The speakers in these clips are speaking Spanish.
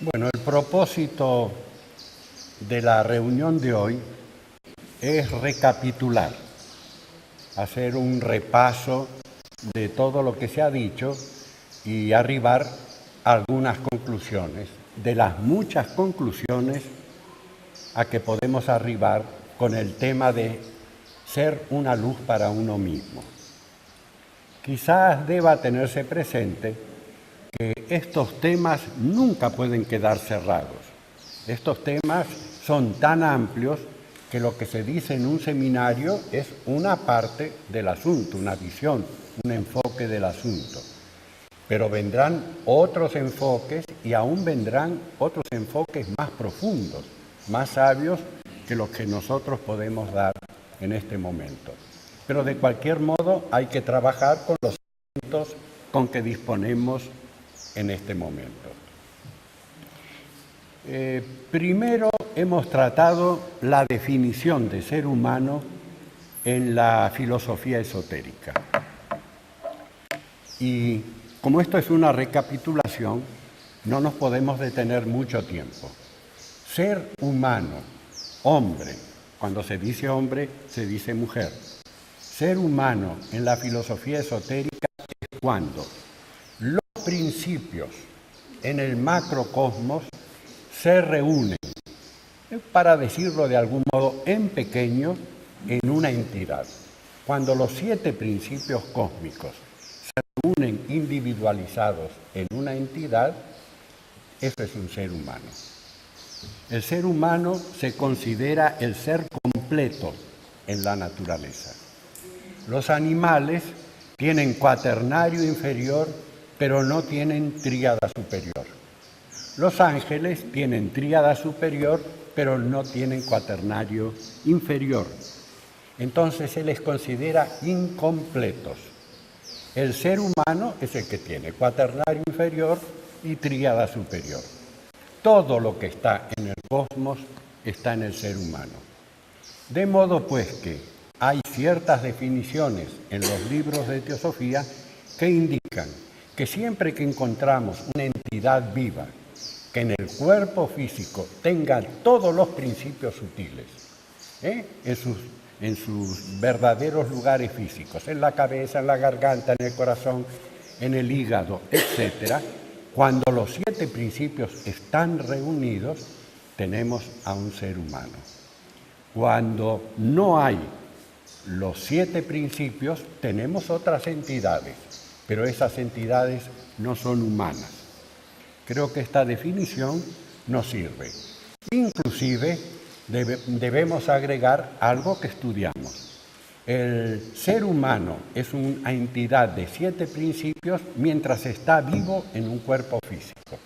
Bueno, el propósito de la reunión de hoy es recapitular, hacer un repaso de todo lo que se ha dicho y arribar a algunas conclusiones, de las muchas conclusiones a que podemos arribar con el tema de ser una luz para uno mismo. Quizás deba tenerse presente que estos temas nunca pueden quedar cerrados. Estos temas son tan amplios que lo que se dice en un seminario es una parte del asunto, una visión, un enfoque del asunto. Pero vendrán otros enfoques y aún vendrán otros enfoques más profundos, más sabios que los que nosotros podemos dar en este momento. Pero de cualquier modo hay que trabajar con los elementos con que disponemos en este momento. Primero hemos tratado la definición de ser humano en la filosofía esotérica. Y como esto es una recapitulación, no nos podemos detener mucho tiempo. Ser humano, hombre, cuando se dice hombre, se dice mujer. Ser humano en la filosofía esotérica es cuando los principios en el macrocosmos se reúnen, para decirlo de algún modo, en pequeño, en una entidad. Cuando los 7 principios cósmicos se reúnen individualizados en una entidad, eso es un ser humano. El ser humano se considera el ser completo en la naturaleza. Los animales tienen cuaternario inferior, pero no tienen tríada superior. Los ángeles tienen tríada superior, pero no tienen cuaternario inferior. Entonces se les considera incompletos. El ser humano es el que tiene cuaternario inferior y tríada superior. Todo lo que está en el cosmos está en el ser humano. De modo pues que hay ciertas definiciones en los libros de teosofía que indican que siempre que encontramos una entidad viva que en el cuerpo físico tenga todos los principios sutiles, en sus verdaderos lugares físicos, en la cabeza, en la garganta, en el corazón, en el hígado, etc., cuando los 7 principios están reunidos, tenemos a un ser humano. Cuando no hay los 7 principios, tenemos otras entidades, pero esas entidades no son humanas. Creo que esta definición nos sirve. Inclusive debemos agregar algo que estudiamos. El ser humano es una entidad de 7 principios mientras está vivo en un cuerpo físico.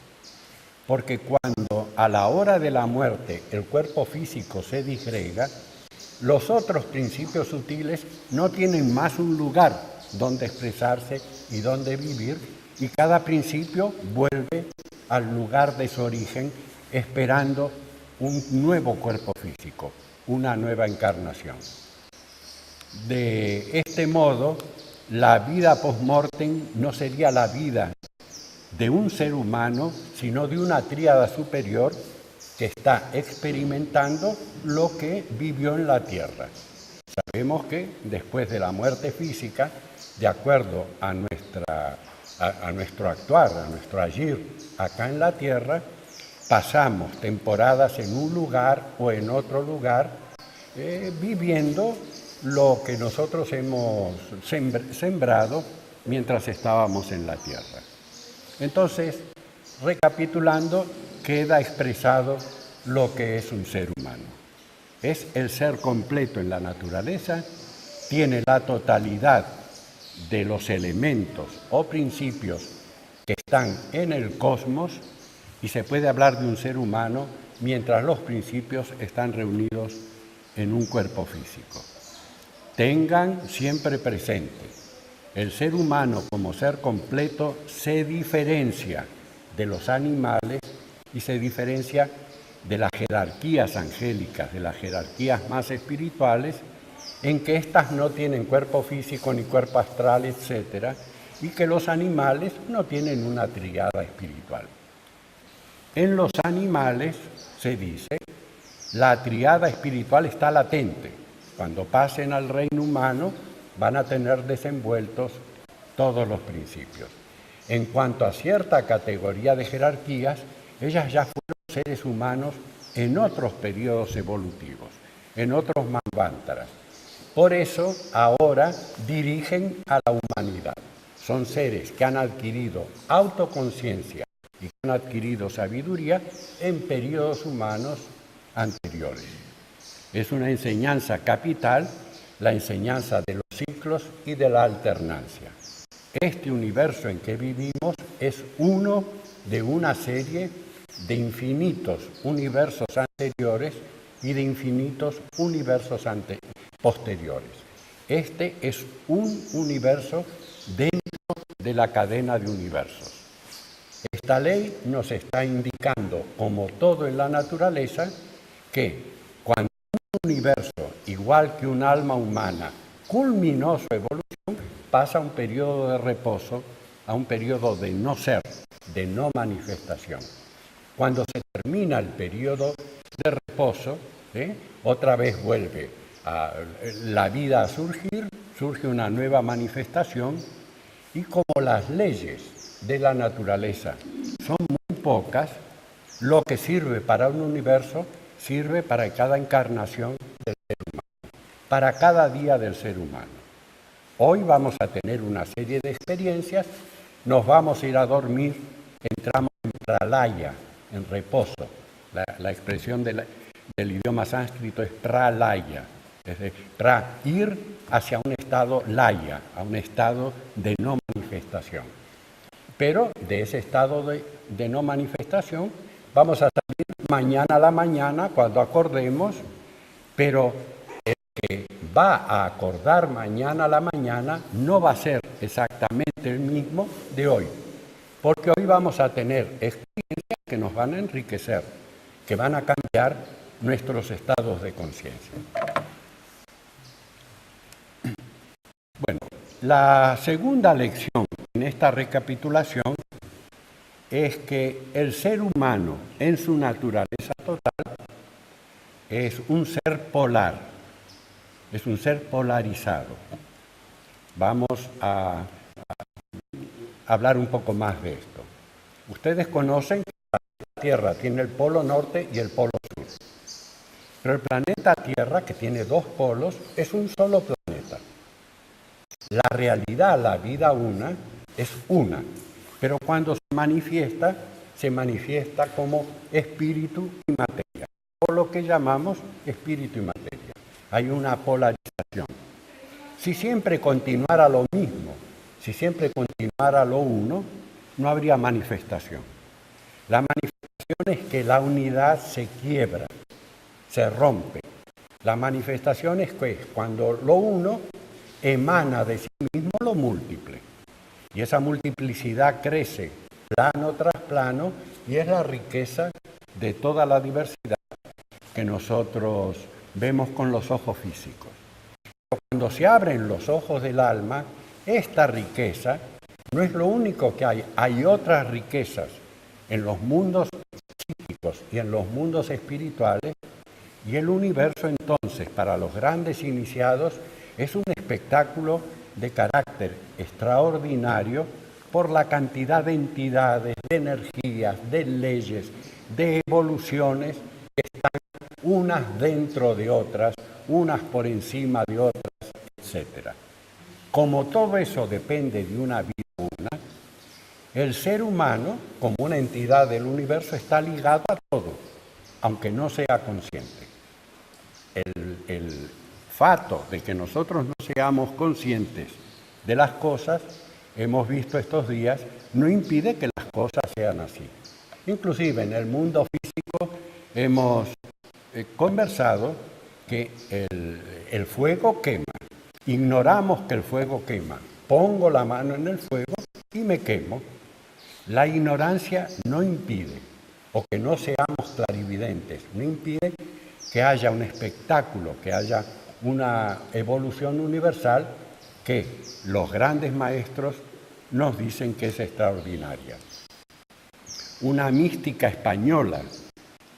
Porque cuando a la hora de la muerte el cuerpo físico se disgrega, los otros principios sutiles no tienen más un lugar donde expresarse y donde vivir, y cada principio vuelve al lugar de su origen esperando un nuevo cuerpo físico, una nueva encarnación. De este modo, la vida post-mortem no sería la vida de un ser humano, sino de una tríada superior que está experimentando lo que vivió en la Tierra. Sabemos que después de la muerte física, de acuerdo a nuestro actuar, a nuestro agir acá en la Tierra, pasamos temporadas en un lugar o en otro lugar, viviendo lo que nosotros hemos sembrado mientras estábamos en la Tierra. Entonces, recapitulando, queda expresado lo que es un ser humano. Es el ser completo en la naturaleza, tiene la totalidad de los elementos o principios que están en el cosmos, y se puede hablar de un ser humano mientras los principios están reunidos en un cuerpo físico. Tengan siempre presente, el ser humano como ser completo se diferencia de los animales y se diferencia de las jerarquías angélicas, de las jerarquías más espirituales, en que éstas no tienen cuerpo físico ni cuerpo astral, etc., y que los animales no tienen una tríada espiritual. En los animales, se dice, la triada espiritual está latente. Cuando pasen al reino humano, van a tener desenvueltos todos los principios. En cuanto a cierta categoría de jerarquías, ellas ya fueron seres humanos en otros periodos evolutivos, en otros manvántaras. Por eso ahora dirigen a la humanidad. Son seres que han adquirido autoconciencia y que han adquirido sabiduría en periodos humanos anteriores. Es una enseñanza capital, la enseñanza de los ciclos y de la alternancia. Este universo en que vivimos es uno de una serie de infinitos universos anteriores y de infinitos universos posteriores. Este es un universo dentro de la cadena de universos. Esta ley nos está indicando, como todo en la naturaleza, que cuando un universo, igual que un alma humana, culminó su evolución, pasa a un periodo de reposo, a un periodo de no ser, de no manifestación. Cuando se termina el periodo de reposo, otra vez vuelve la vida a surgir, surge una nueva manifestación, y como las leyes de la naturaleza son muy pocas, lo que sirve para un universo sirve para cada encarnación del ser humano, para cada día del ser humano. Hoy vamos a tener una serie de experiencias, nos vamos a ir a dormir, entramos en pralaya, en reposo. La expresión del idioma sánscrito es pralaya, es decir, ir hacia un estado laya, a un estado de no manifestación. Pero de ese estado de no manifestación vamos a salir mañana a la mañana cuando acordemos, pero el que va a acordar mañana a la mañana no va a ser exactamente el mismo de hoy, porque hoy vamos a tener experiencias que nos van a enriquecer, que van a cambiar nuestros estados de conciencia. Bueno, la segunda lección en esta recapitulación es que el ser humano en su naturaleza total es un ser polar, es un ser polarizado. Vamos a hablar un poco más de esto. Ustedes conocen que la Tierra tiene el polo norte y el polo sur, pero el planeta Tierra, que tiene dos polos, es un solo planeta. La realidad, la vida una, es una, pero cuando se manifiesta como espíritu y materia, por lo que llamamos espíritu y materia. Hay una polarización. Si siempre continuara lo mismo, si siempre continuara lo uno, no habría manifestación. La manifestación es que la unidad se quiebra, se rompe. La manifestación es que cuando lo uno emana de sí mismo lo múltiple. Y esa multiplicidad crece plano tras plano y es la riqueza de toda la diversidad que nosotros vemos con los ojos físicos. Pero cuando se abren los ojos del alma, esta riqueza no es lo único que hay. Hay otras riquezas en los mundos psíquicos y en los mundos espirituales, y el universo entonces, para los grandes iniciados, es un espectáculo de carácter extraordinario por la cantidad de entidades, de energías, de leyes, de evoluciones que están unas dentro de otras, unas por encima de otras, etc. Como todo eso depende de una vida una, el ser humano, como una entidad del universo, está ligado a todo, aunque no sea consciente. El fato de que nosotros no seamos conscientes de las cosas, hemos visto estos días, no impide que las cosas sean así. Inclusive en el mundo físico hemos conversado que el fuego quema. Ignoramos que el fuego quema. Pongo la mano en el fuego y me quemo. La ignorancia no impide, o que no seamos clarividentes, no impide que haya un espectáculo, que haya una evolución universal que los grandes maestros nos dicen que es extraordinaria. una mística española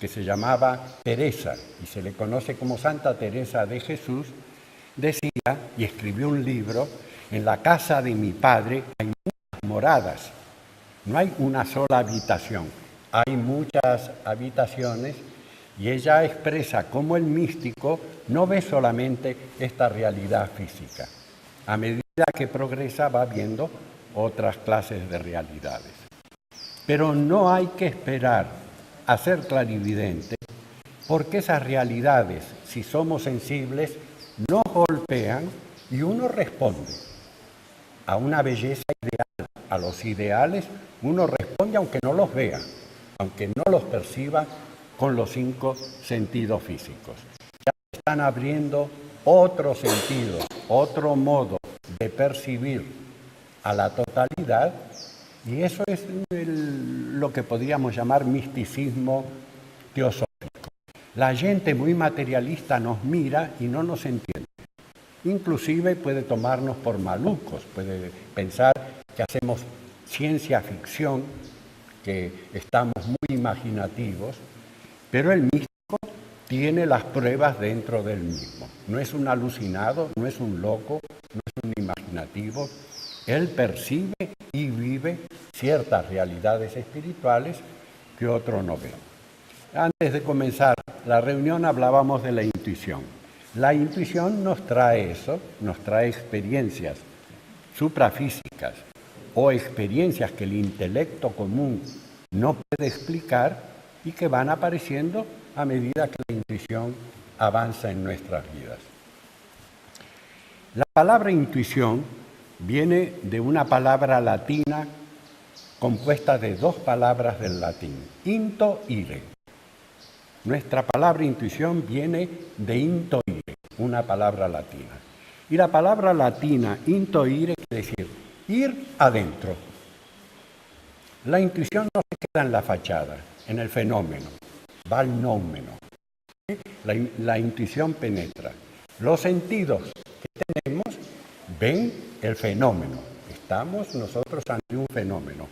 que se llamaba Teresa y se le conoce como Santa Teresa de Jesús, decía y escribió un libro: en la casa de mi padre hay muchas moradas, no hay una sola habitación, hay muchas habitaciones. Y ella expresa cómo el místico no ve solamente esta realidad física. A medida que progresa va viendo otras clases de realidades. Pero no hay que esperar a ser clarividente, porque esas realidades, si somos sensibles, nos golpean y uno responde a una belleza ideal, a los ideales, uno responde aunque no los vea, aunque no los perciba con los 5 sentidos físicos. Ya están abriendo otro sentido, otro modo de percibir a la totalidad, y eso es lo que podríamos llamar misticismo teosófico. La gente muy materialista nos mira y no nos entiende. Inclusive puede tomarnos por malucos, puede pensar que hacemos ciencia ficción, que estamos muy imaginativos, pero el místico tiene las pruebas dentro del mismo. No es un alucinado, no es un loco, no es un imaginativo. Él percibe y vive ciertas realidades espirituales que otro no ve. Antes de comenzar la reunión hablábamos de la intuición. La intuición nos trae eso, nos trae experiencias suprafísicas o experiencias que el intelecto común no puede explicar y que van apareciendo a medida que la intuición avanza en nuestras vidas. La palabra intuición viene de una palabra latina compuesta de 2 palabras del latín, into ire. Nuestra palabra intuición viene de intoire, una palabra latina. Y la palabra latina intoire quiere decir ir adentro. La intuición no se queda en la fachada, en el fenómeno, va al noumeno. La intuición penetra. Los sentidos que tenemos ven el fenómeno. Estamos nosotros ante un fenómeno.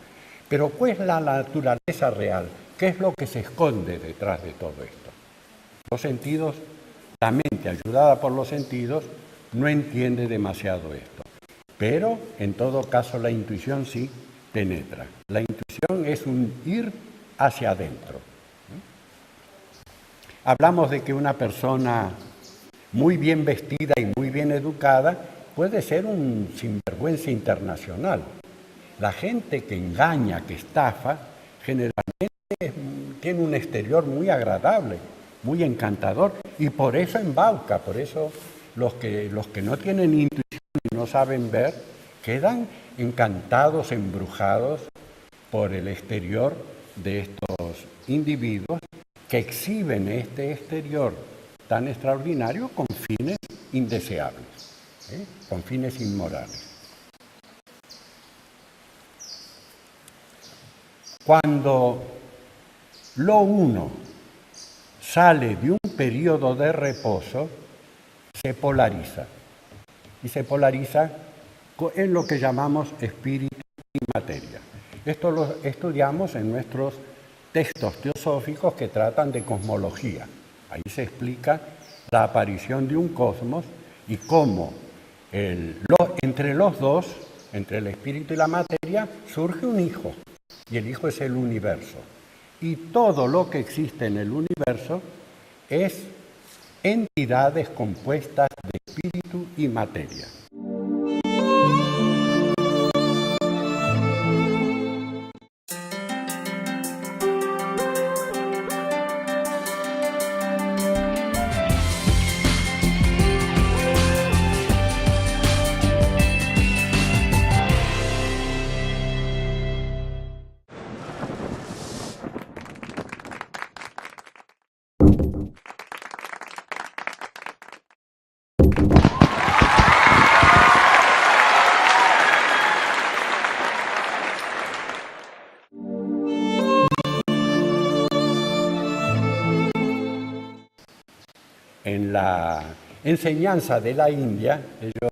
Pero ¿cuál es la naturaleza real? ¿Qué es lo que se esconde detrás de todo esto? Los sentidos, la mente ayudada por los sentidos, no entiende demasiado esto. Pero en todo caso la intuición sí penetra. La intuición es un ir hacia adentro. Hablamos de que una persona muy bien vestida y muy bien educada puede ser un sinvergüenza internacional. La gente que engaña, que estafa, generalmente tiene un exterior muy agradable, muy encantador, y por eso embauca. Por eso los que no tienen intuición y no saben ver, quedan encantados, embrujados por el exterior de estos individuos que exhiben este exterior tan extraordinario con fines indeseables, con fines inmorales. Cuando lo uno sale de un periodo de reposo, se polariza. Y se polariza en lo que llamamos espíritu y materia. Esto lo estudiamos en nuestros textos teosóficos que tratan de cosmología. Ahí se explica la aparición de un cosmos y cómo entre los dos, entre el espíritu y la materia, surge un hijo. Y el hijo es el universo. Y todo lo que existe en el universo es entidades compuestas de espíritu y materia. En la enseñanza de la India, ellos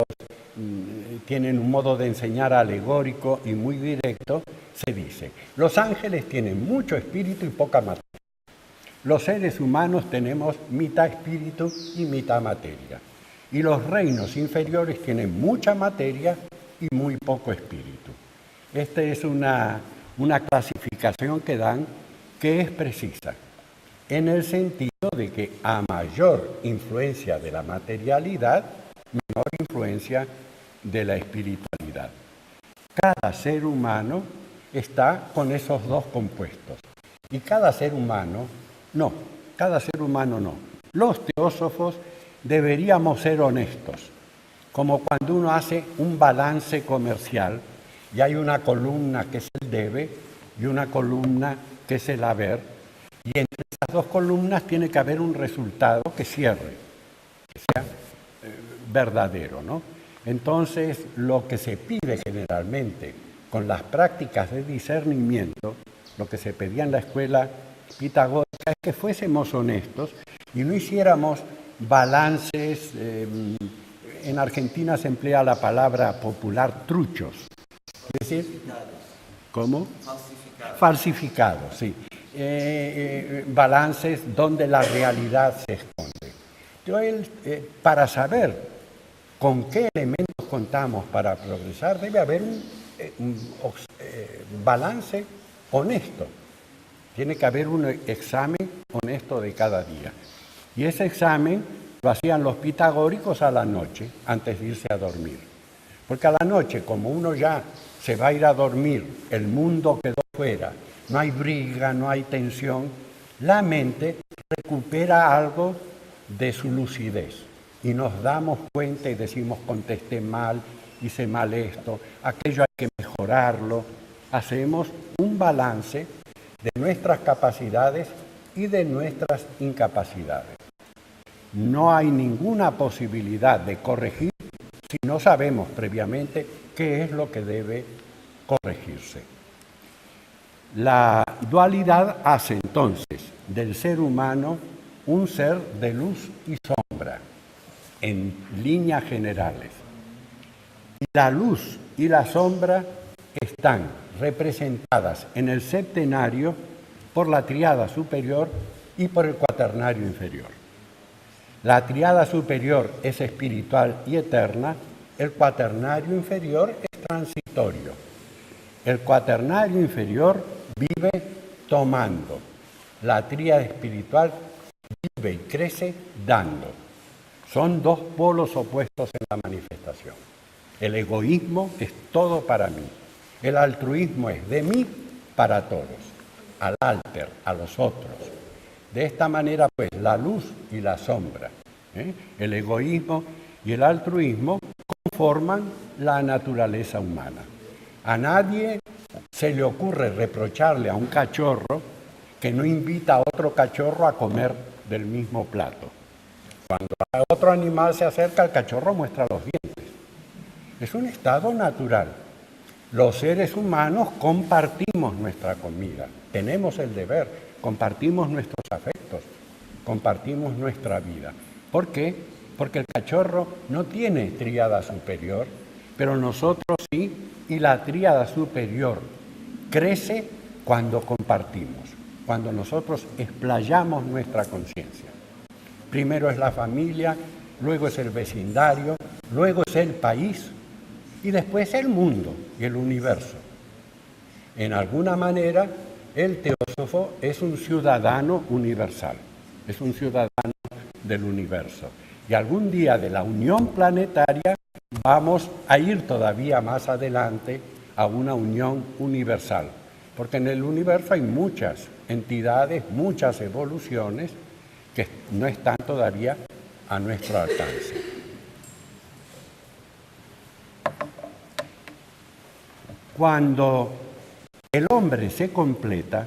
tienen un modo de enseñar alegórico y muy directo, se dice, los ángeles tienen mucho espíritu y poca materia. Los seres humanos tenemos mitad espíritu y mitad materia. Y los reinos inferiores tienen mucha materia y muy poco espíritu. Esta es una clasificación que dan que es precisa, en el sentido de que a mayor influencia de la materialidad, menor influencia de la espiritualidad. Cada ser humano está con esos dos compuestos. Y cada ser humano no. Los teósofos deberíamos ser honestos, como cuando uno hace un balance comercial y hay una columna que es el debe y una columna que es el haber, y entre esas dos columnas tiene que haber un resultado que cierre, que sea verdadero, ¿no? Entonces, lo que se pide generalmente con las prácticas de discernimiento, lo que se pedía en la escuela pitagórica es que fuésemos honestos y no hiciéramos balances, en Argentina se emplea la palabra popular truchos, es decir, ¿cómo? Falsificados, sí. Balances donde la realidad se esconde. Entonces, para saber con qué elementos contamos para progresar, debe haber un balance honesto. Tiene que haber un examen honesto de cada día. Y ese examen lo hacían los pitagóricos a la noche, antes de irse a dormir. Porque a la noche, como uno ya se va a ir a dormir, el mundo quedó fuera, no hay briga, no hay tensión, la mente recupera algo de su lucidez. Y nos damos cuenta y decimos, contesté mal, hice mal esto, aquello hay que mejorarlo. Hacemos un balance de nuestras capacidades y de nuestras incapacidades. No hay ninguna posibilidad de corregir si no sabemos previamente qué es lo que debe corregirse. La dualidad hace entonces del ser humano un ser de luz y sombra, en líneas generales. Y la luz y la sombra están representadas en el septenario por la tríada superior y por el cuaternario inferior. La tríada superior es espiritual y eterna, el cuaternario inferior es transitorio. El cuaternario inferior vive tomando, la tríada espiritual vive y crece dando. Son dos polos opuestos en la manifestación. El egoísmo es todo para mí. El altruismo es de mí para todos, al alter, a los otros. De esta manera, pues, la luz y la sombra, el egoísmo y el altruismo conforman la naturaleza humana. A nadie se le ocurre reprocharle a un cachorro que no invita a otro cachorro a comer del mismo plato. Cuando otro animal se acerca, el cachorro muestra los dientes. Es un estado natural. Los seres humanos compartimos nuestra comida, tenemos el deber, compartimos nuestros afectos, compartimos nuestra vida. ¿Por qué? Porque el cachorro no tiene tríada superior, pero nosotros sí, y la tríada superior crece cuando compartimos, cuando nosotros explayamos nuestra conciencia. Primero es la familia, luego es el vecindario, luego es el país y después el mundo y el universo. En alguna manera, el teósofo es un ciudadano universal, es un ciudadano del universo. Y algún día de la unión planetaria vamos a ir todavía más adelante a una unión universal, porque en el universo hay muchas entidades, muchas evoluciones que no están todavía a nuestro alcance. Cuando el hombre se completa,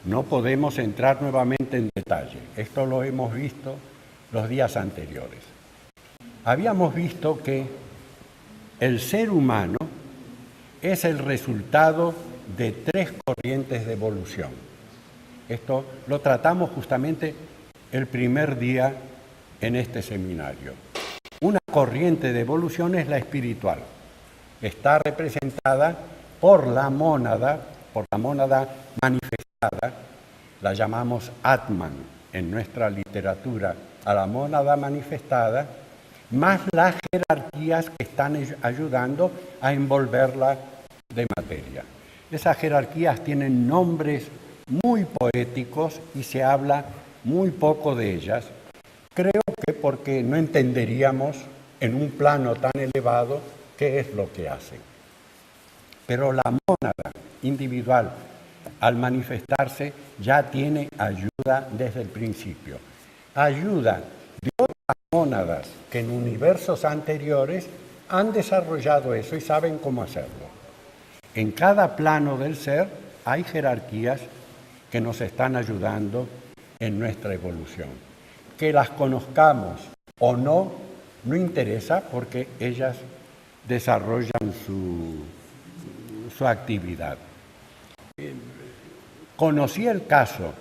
no podemos entrar nuevamente en detalle. Esto lo hemos visto los días anteriores. Habíamos visto que el ser humano es el resultado de tres corrientes de evolución. Esto lo tratamos justamente el primer día en este seminario. Una corriente de evolución es la espiritual. Está representada por la mónada por la mónada manifestada, la llamamos Atman en nuestra literatura, a la mónada manifestada, más las jerarquías que están ayudando a envolverla de materia. Esas jerarquías tienen nombres muy poéticos y se habla muy poco de ellas. Creo que porque no entenderíamos en un plano tan elevado qué es lo que hacen. Pero la mónada individual, al manifestarse, ya tiene ayuda desde el principio. Ayuda de otras mónadas que en universos anteriores han desarrollado eso y saben cómo hacerlo. En cada plano del ser hay jerarquías que nos están ayudando en nuestra evolución. Que las conozcamos o no, no interesa porque ellas desarrollan su actividad. Conocí el caso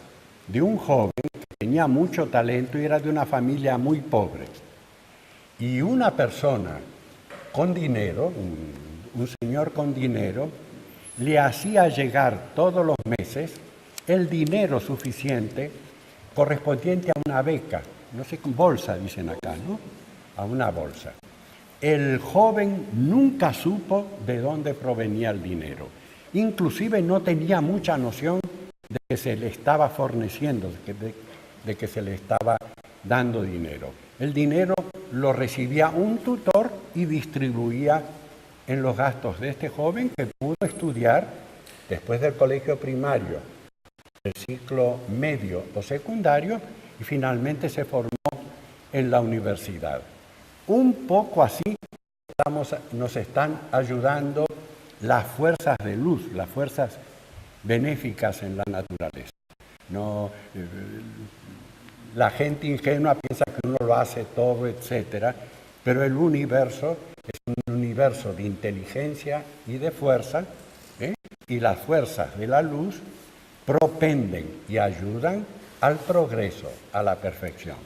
de un joven que tenía mucho talento y era de una familia muy pobre. Y una persona con dinero, un señor con dinero, le hacía llegar todos los meses el dinero suficiente correspondiente a una beca, no sé, bolsa dicen acá, ¿no? A una bolsa. El joven nunca supo de dónde provenía el dinero. Inclusive no tenía mucha noción de que se le estaba forneciendo, de que se le estaba dando dinero. El dinero lo recibía un tutor y distribuía en los gastos de este joven que pudo estudiar después del colegio primario, el ciclo medio o secundario y finalmente se formó en la universidad. Un poco así nos están ayudando las fuerzas de luz, las fuerzas benéficas en la naturaleza. No, la gente ingenua piensa que uno lo hace todo, etcétera, pero el universo es un universo de inteligencia y de fuerza, y las fuerzas de la luz propenden y ayudan al progreso, a la perfección.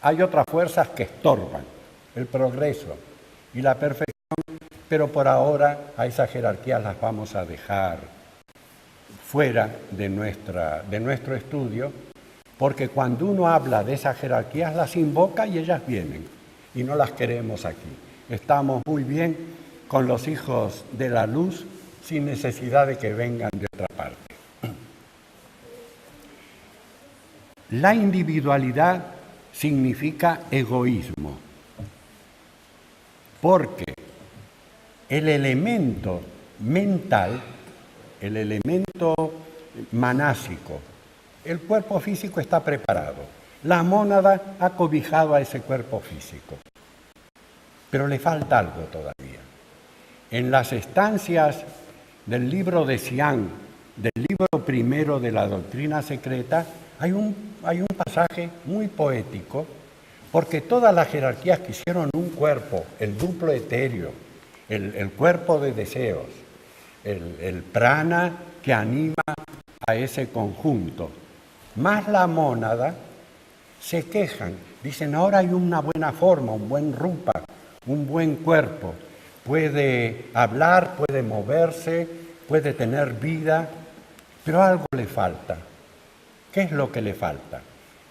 Hay otras fuerzas que estorban el progreso y la perfección, pero por ahora a esas jerarquías las vamos a dejar fuera de nuestro estudio, porque cuando uno habla de esas jerarquías las invoca y ellas vienen, y no las queremos aquí. Estamos muy bien con los hijos de la luz sin necesidad de que vengan de otra parte. La individualidad significa egoísmo, porque el elemento mental, el elemento manásico, el cuerpo físico está preparado. La mónada ha cobijado a ese cuerpo físico, pero le falta algo todavía. En las estancias del libro de Xian, del libro primero de la doctrina secreta, hay un pasaje muy poético, porque todas las jerarquías que hicieron un cuerpo, el duplo etéreo, el cuerpo de deseos, el prana que anima a ese conjunto, más la mónada, se quejan, dicen ahora hay una buena forma, un buen rupa, un buen cuerpo, puede hablar, puede moverse, puede tener vida, pero algo le falta. ¿Qué es lo que le falta?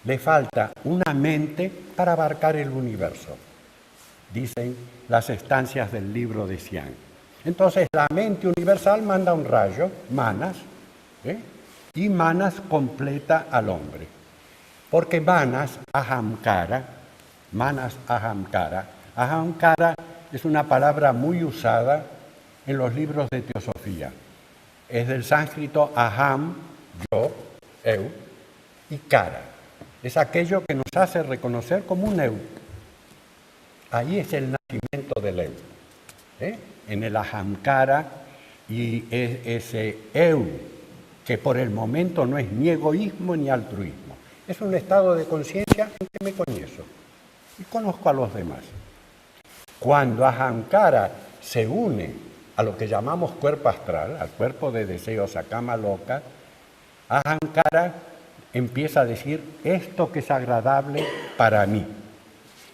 Le falta una mente para abarcar el universo, dicen las estancias del libro de Xian. Entonces la mente universal manda un rayo, Manas, y Manas completa al hombre. Porque Manas Ahamkara es una palabra muy usada en los libros de teosofía. Es del sánscrito Aham, yo, eu, y Kara. Es aquello que nos hace reconocer como un eu. Ahí es el nacimiento del eu. En el Ahamkara, y es ese eu, que por el momento no es ni egoísmo ni altruismo. Es un estado de conciencia en que me conozco y conozco a los demás. Cuando Ahamkara se une a lo que llamamos cuerpo astral, al cuerpo de deseos, a Kama Loka, Ahamkara empieza a decir esto que es agradable para mí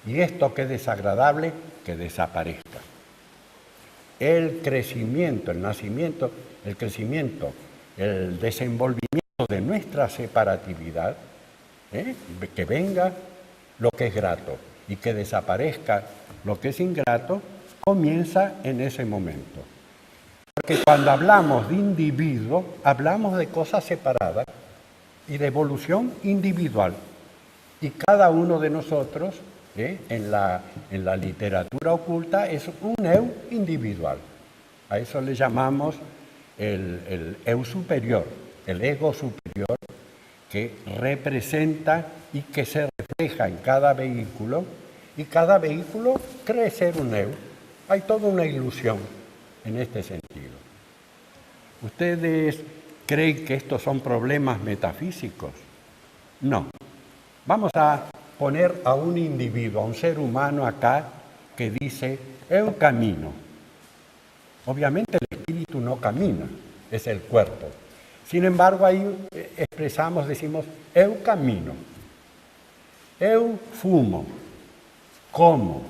y esto que es desagradable que desaparezca. El crecimiento, el nacimiento, el crecimiento el desenvolvimiento de nuestra separatividad, que venga lo que es grato y que desaparezca lo que es ingrato, comienza en ese momento. Porque cuando hablamos de individuo, hablamos de cosas separadas y de evolución individual. Y cada uno de nosotros, en la literatura oculta, es un eu individual. A eso le llamamos el eu superior, el ego superior, que representa y que se refleja en cada vehículo, y cada vehículo cree ser un eu. Hay toda una ilusión en este sentido. ¿Ustedes creen que estos son problemas metafísicos? No. Vamos a poner a un individuo, a un ser humano acá, que dice, eu camino. Obviamente el espíritu no camina, es el cuerpo. Sin embargo, ahí expresamos, decimos, eu camino, eu fumo, como,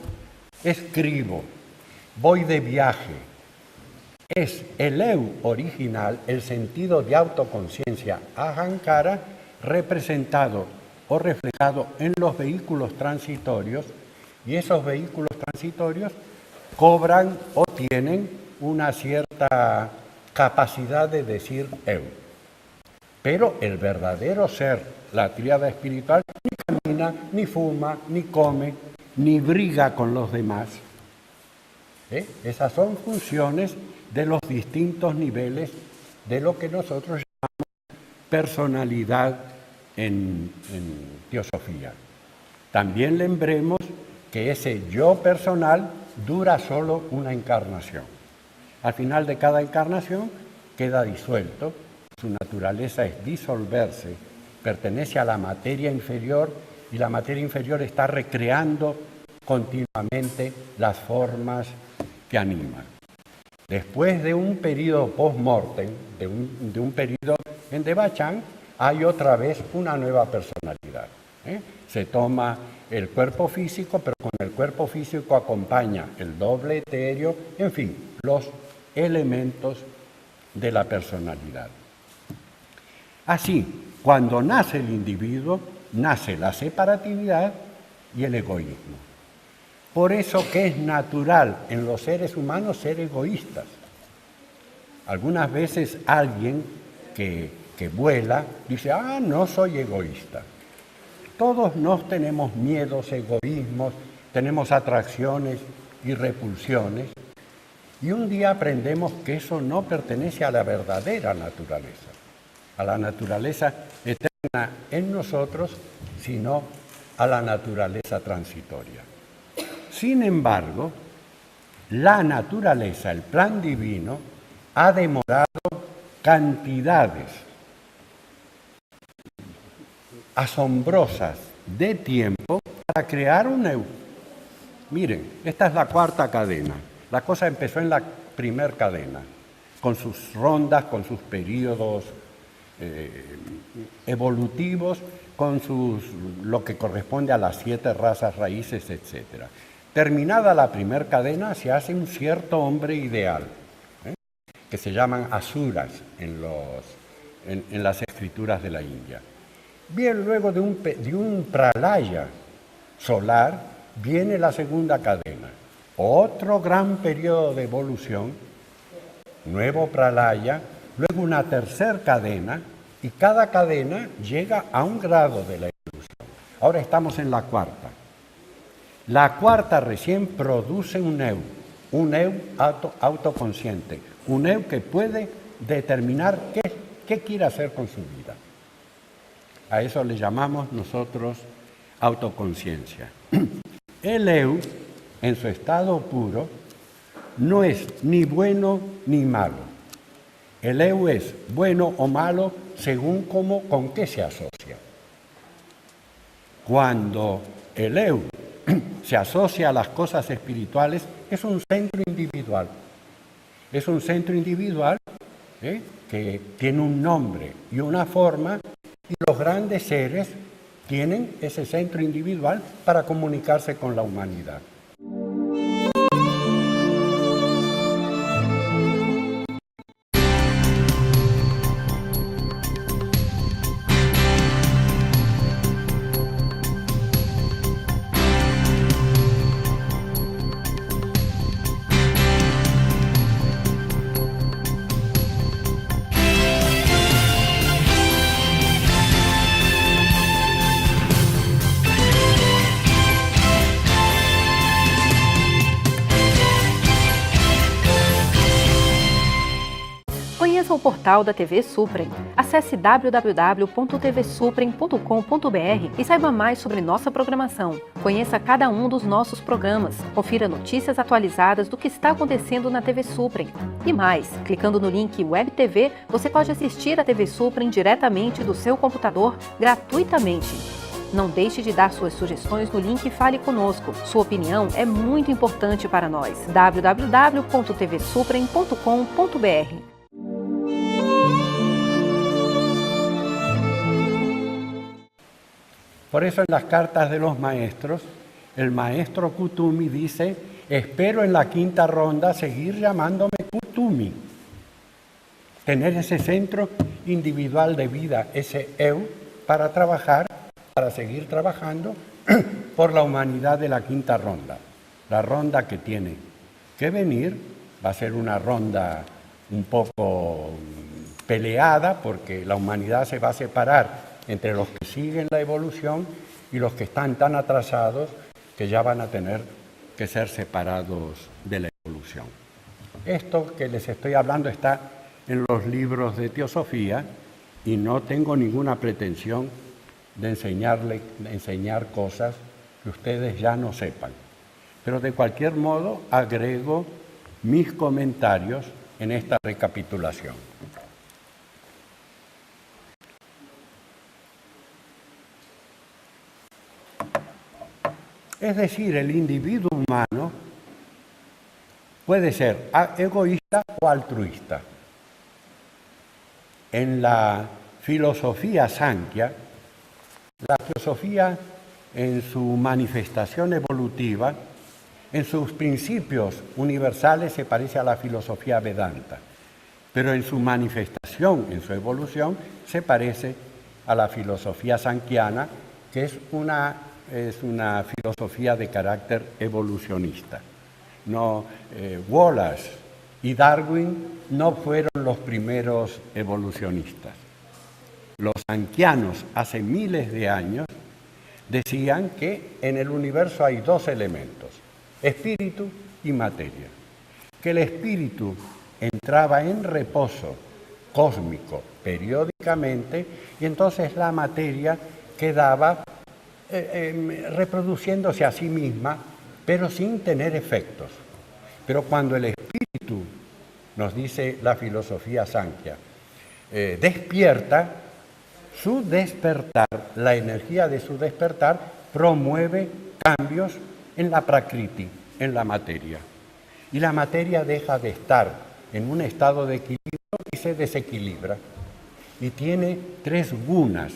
escribo, voy de viaje. Es el eu original, el sentido de autoconciencia, ahankara, representado o reflejado en los vehículos transitorios, y esos vehículos transitorios cobran o tienen una cierta capacidad de decir eu. Pero el verdadero ser, la tríada espiritual, ni camina, ni fuma, ni come, ni briga con los demás. Esas son funciones de los distintos niveles de lo que nosotros llamamos personalidad en teosofía. También lembremos que ese yo personal dura solo una encarnación. Al final de cada encarnación queda disuelto, su naturaleza es disolverse, pertenece a la materia inferior y la materia inferior está recreando continuamente las formas que animan. Después de un periodo post-mortem, de un periodo en Devachan, hay otra vez una nueva personalidad. Se toma el cuerpo físico, pero con el cuerpo físico acompaña el doble etéreo, en fin, los elementos de la personalidad. Así, cuando nace el individuo, nace la separatividad y el egoísmo. Por eso que es natural en los seres humanos ser egoístas. Algunas veces alguien que vuela dice, no soy egoísta. Todos nos tenemos miedos, egoísmos, tenemos atracciones y repulsiones. Y un día aprendemos que eso no pertenece a la verdadera naturaleza, a la naturaleza eterna en nosotros, sino a la naturaleza transitoria. Sin embargo, la naturaleza, el plan divino, ha demorado cantidades asombrosas de tiempo para crear un eu. Miren, esta es la cuarta cadena. La cosa empezó en la primera cadena, con sus rondas, con sus periodos evolutivos, con lo que corresponde a las 7 razas raíces, etc. Terminada la primera cadena, se hace un cierto hombre ideal, que se llaman asuras en las escrituras de la India. Bien, luego de un pralaya solar, viene la segunda cadena. Otro gran periodo de evolución, nuevo pralaya, luego una tercera cadena, y cada cadena llega a un grado de la evolución. Ahora estamos en la cuarta. La cuarta recién produce un eu autoconsciente, un eu que puede determinar qué quiere hacer con su vida. A eso le llamamos nosotros autoconciencia. El eu, en su estado puro, no es ni bueno ni malo. El eu es bueno o malo según con qué se asocia. Cuando el eu se asocia a las cosas espirituales, es un centro individual. Es un centro individual que tiene un nombre y una forma, y los grandes seres tienen ese centro individual para comunicarse con la humanidad. portal da TV Suprem. Acesse www.tvsuprem.com.br e saiba mais sobre nossa programação. Conheça cada um dos nossos programas. Confira notícias atualizadas do que está acontecendo na TV Suprem. E mais, clicando no link Web TV, você pode assistir a TV Suprem diretamente do seu computador gratuitamente. Não deixe de dar suas sugestões no link Fale Conosco. Sua opinião é muito importante para nós. www.tvsuprem.com.br. Por eso en las cartas de los maestros, el maestro Kutumi dice, espero en la quinta ronda seguir llamándome Kutumi. Tener ese centro individual de vida, ese eu, para trabajar, para seguir trabajando por la humanidad de la quinta ronda. La ronda que tiene que venir va a ser una ronda un poco peleada porque la humanidad se va a separar entre los que siguen la evolución y los que están tan atrasados que ya van a tener que ser separados de la evolución. Esto que les estoy hablando está en los libros de Teosofía y no tengo ninguna pretensión de enseñar cosas que ustedes ya no sepan. Pero de cualquier modo agrego mis comentarios en esta recapitulación. Es decir, el individuo humano puede ser egoísta o altruista. En la filosofía Sankhya, la filosofía en su manifestación evolutiva, en sus principios universales se parece a la filosofía Vedanta, pero en su manifestación, en su evolución, se parece a la filosofía sankiana, que es una filosofía de carácter evolucionista. Wallace y Darwin no fueron los primeros evolucionistas. Los sankianos hace miles de años decían que en el universo hay dos elementos, espíritu y materia. Que el espíritu entraba en reposo cósmico periódicamente y entonces la materia quedaba reproduciéndose a sí misma, pero sin tener efectos. Pero cuando el espíritu, nos dice la filosofía Sankhya, despierta, su despertar, la energía de su despertar, promueve cambios en la prakriti, en la materia. Y la materia deja de estar en un estado de equilibrio y se desequilibra. Y tiene tres gunas,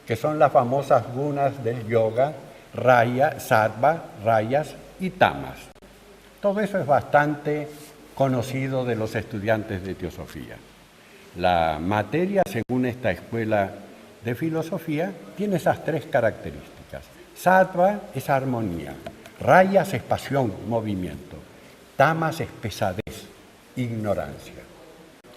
que son las famosas gunas del yoga, raya, sattva, rayas y tamas. Todo eso es bastante conocido de los estudiantes de teosofía. La materia, según esta escuela de filosofía, tiene esas tres características. Sattva es armonía, rayas es pasión, movimiento, tamas es pesadez, ignorancia.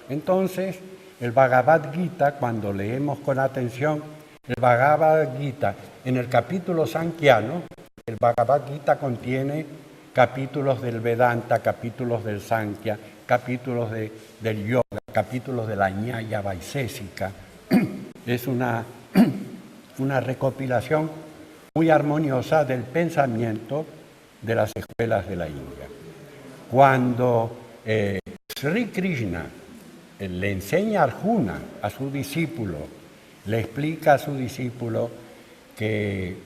Entonces, el Bhagavad Gita, cuando leemos con atención el Bhagavad Gita en el capítulo sankiano, el Bhagavad Gita contiene capítulos del Vedanta, capítulos del Sankhya, capítulos del yoga, capítulos de la Ñaya Vaisésica. Es una recopilación muy armoniosa del pensamiento de las escuelas de la India. Cuando Sri Krishna le enseña a Arjuna, a su discípulo, le explica a su discípulo que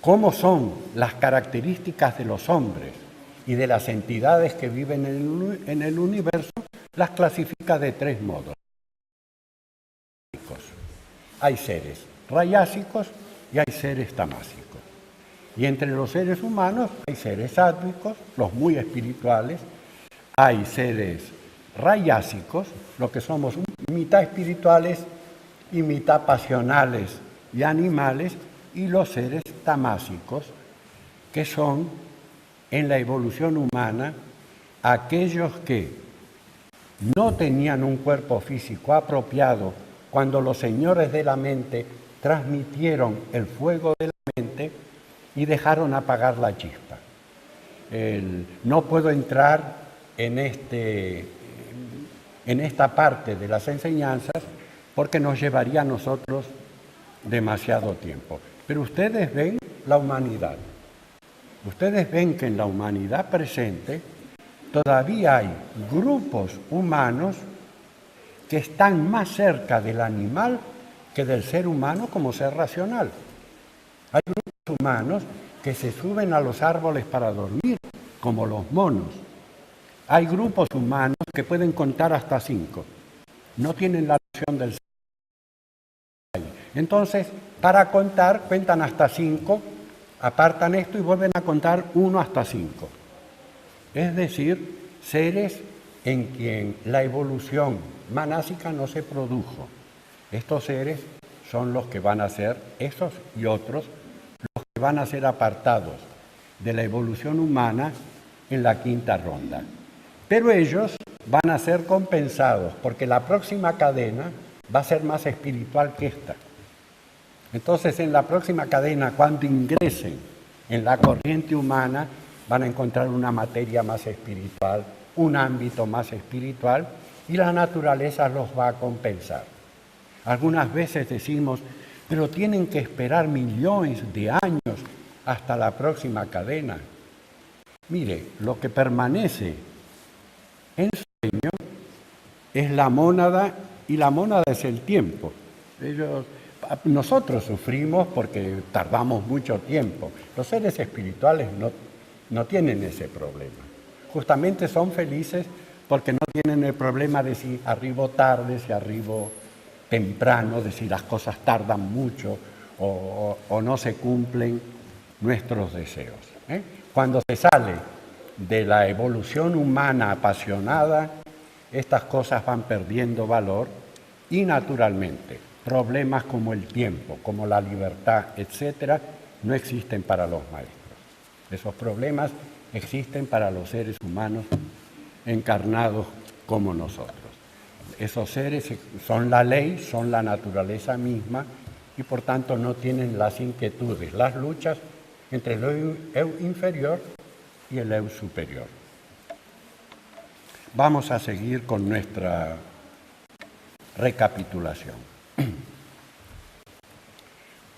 cómo son las características de los hombres y de las entidades que viven en el universo, las clasifica de tres modos. Hay seres rayásicos y hay seres tamásicos. Y entre los seres humanos hay seres sádvicos, los muy espirituales, hay seres rayásicos, lo que somos mitad espirituales y mitad pasionales y animales, y los seres tamásicos, que son en la evolución humana aquellos que no tenían un cuerpo físico apropiado cuando los señores de la mente transmitieron el fuego de la mente y dejaron apagar la chispa. No puedo entrar en este en esta parte de las enseñanzas porque nos llevaría a nosotros demasiado tiempo. Pero ustedes ven la humanidad. Ustedes ven que en la humanidad presente todavía hay grupos humanos que están más cerca del animal que del ser humano como ser racional. Hay grupos humanos que se suben a los árboles para dormir, como los monos. Hay grupos humanos que pueden contar hasta 5. No tienen la noción del 6. Entonces, para contar, cuentan hasta 5, apartan esto y vuelven a contar 1 hasta 5. Es decir, seres en quien la evolución manásica no se produjo. Estos seres son los que van a ser, esos y otros, los que van a ser apartados de la evolución humana en la quinta ronda. Pero ellos van a ser compensados porque la próxima cadena va a ser más espiritual que esta. Entonces, en la próxima cadena, cuando ingresen en la corriente humana, van a encontrar una materia más espiritual, un ámbito más espiritual, y la naturaleza los va a compensar. Algunas veces decimos, pero tienen que esperar millones de años hasta la próxima cadena. Mire, lo que permanece en sueño es la mónada, y la mónada es el tiempo. Nosotros sufrimos porque tardamos mucho tiempo. Los seres espirituales no tienen ese problema. Justamente son felices porque no tienen el problema de si arribo tarde, si arribo temprano, de si las cosas tardan mucho o no se cumplen nuestros deseos. Cuando se sale de la evolución humana apasionada, estas cosas van perdiendo valor y naturalmente problemas como el tiempo, como la libertad, etcétera, no existen para los maestros. Esos problemas existen para los seres humanos encarnados como nosotros. Esos seres son la ley, son la naturaleza misma y por tanto no tienen las inquietudes, las luchas entre el eu inferior y el eu superior. Vamos a seguir con nuestra recapitulación.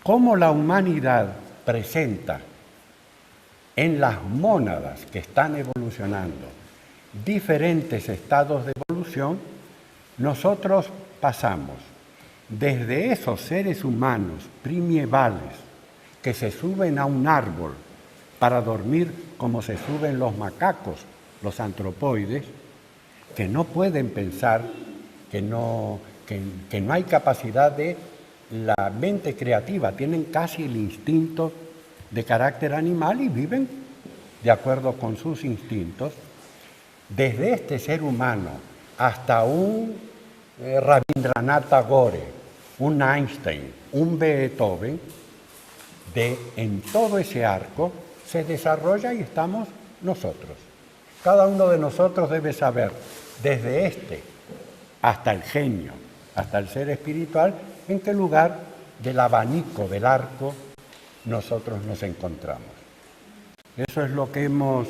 Cómo la humanidad presenta en las mónadas que están evolucionando diferentes estados de evolución, nosotros pasamos desde esos seres humanos primievales que se suben a un árbol para dormir como se suben los macacos, los antropoides, que no pueden pensar, que no hay capacidad de la mente creativa, tienen casi el instinto de carácter animal y viven de acuerdo con sus instintos. Desde este ser humano hasta un Rabindranath Tagore, un Einstein, un Beethoven, en todo ese arco se desarrolla y estamos nosotros. Cada uno de nosotros debe saber, desde este hasta el genio, hasta el ser espiritual, en qué lugar del abanico, del arco, nosotros nos encontramos. Eso es lo que hemos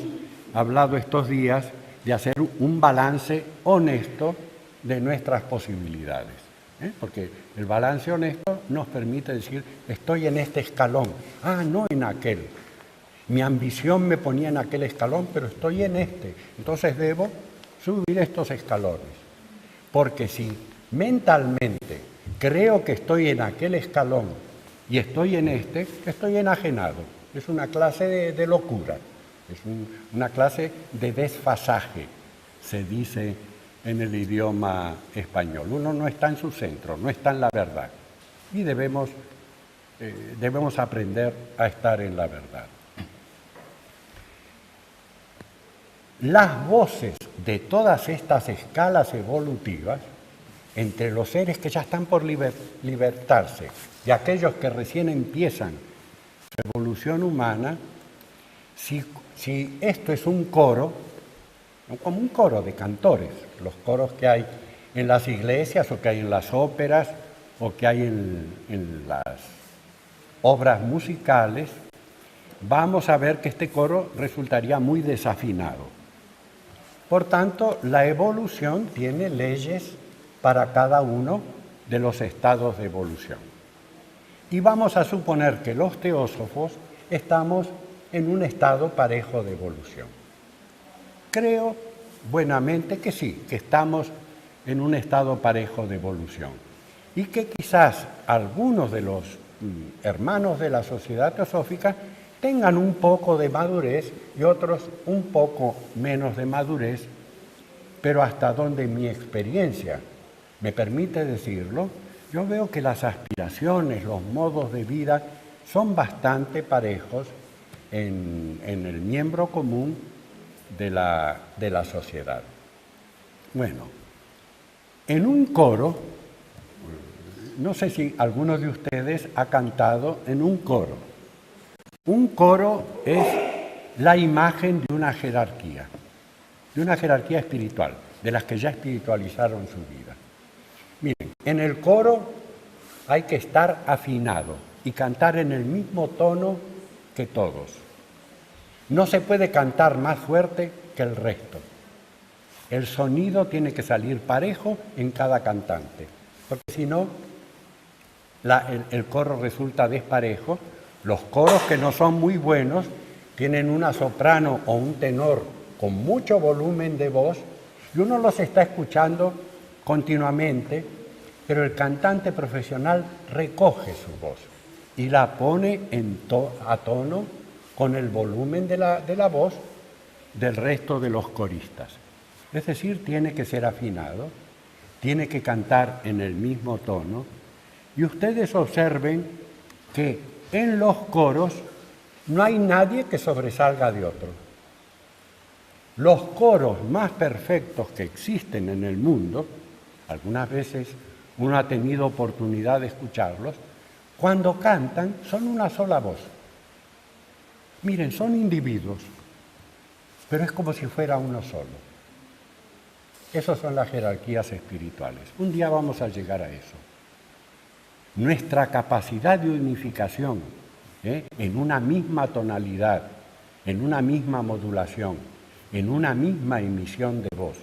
hablado estos días, de hacer un balance honesto de nuestras posibilidades. Porque el balance honesto nos permite decir, estoy en este escalón, no en aquel. Mi ambición me ponía en aquel escalón, pero estoy en este. Entonces debo subir estos escalones. Porque si mentalmente creo que estoy en aquel escalón y estoy en este, estoy enajenado. Es una clase de locura, es una clase de desfasaje, se dice en el idioma español. Uno no está en su centro, no está en la verdad. Y debemos aprender a estar en la verdad. Las voces de todas estas escalas evolutivas, entre los seres que ya están por libertarse y aquellos que recién empiezan su evolución humana, si esto es un coro, como un coro de cantores, los coros que hay en las iglesias o que hay en las óperas o que hay en las obras musicales, vamos a ver que este coro resultaría muy desafinado. Por tanto, la evolución tiene leyes para cada uno de los estados de evolución. Y vamos a suponer que los teósofos estamos en un estado parejo de evolución. Creo buenamente que sí, que estamos en un estado parejo de evolución y que quizás algunos de los hermanos de la sociedad teosófica tengan un poco de madurez y otros un poco menos de madurez, pero hasta donde mi experiencia me permite decirlo, yo veo que las aspiraciones, los modos de vida son bastante parejos en el miembro común de la sociedad. Bueno, en un coro, no sé si alguno de ustedes ha cantado en un coro. Un coro es la imagen de una jerarquía espiritual, de las que ya espiritualizaron su vida. Miren, en el coro hay que estar afinado y cantar en el mismo tono que todos. No se puede cantar más fuerte que el resto. El sonido tiene que salir parejo en cada cantante, porque si no, el coro resulta desparejo. Los coros que no son muy buenos tienen una soprano o un tenor con mucho volumen de voz y uno los está escuchando continuamente, pero el cantante profesional recoge su voz y la pone a tono con el volumen de la voz del resto de los coristas. Es decir, tiene que ser afinado, tiene que cantar en el mismo tono, y ustedes observen que en los coros no hay nadie que sobresalga de otro. Los coros más perfectos que existen en el mundo, algunas veces uno ha tenido oportunidad de escucharlos, cuando cantan son una sola voz. Miren, son individuos, pero es como si fuera uno solo. Esas son las jerarquías espirituales. Un día vamos a llegar a eso. Nuestra capacidad de unificación en una misma tonalidad, en una misma modulación, en una misma emisión de voz,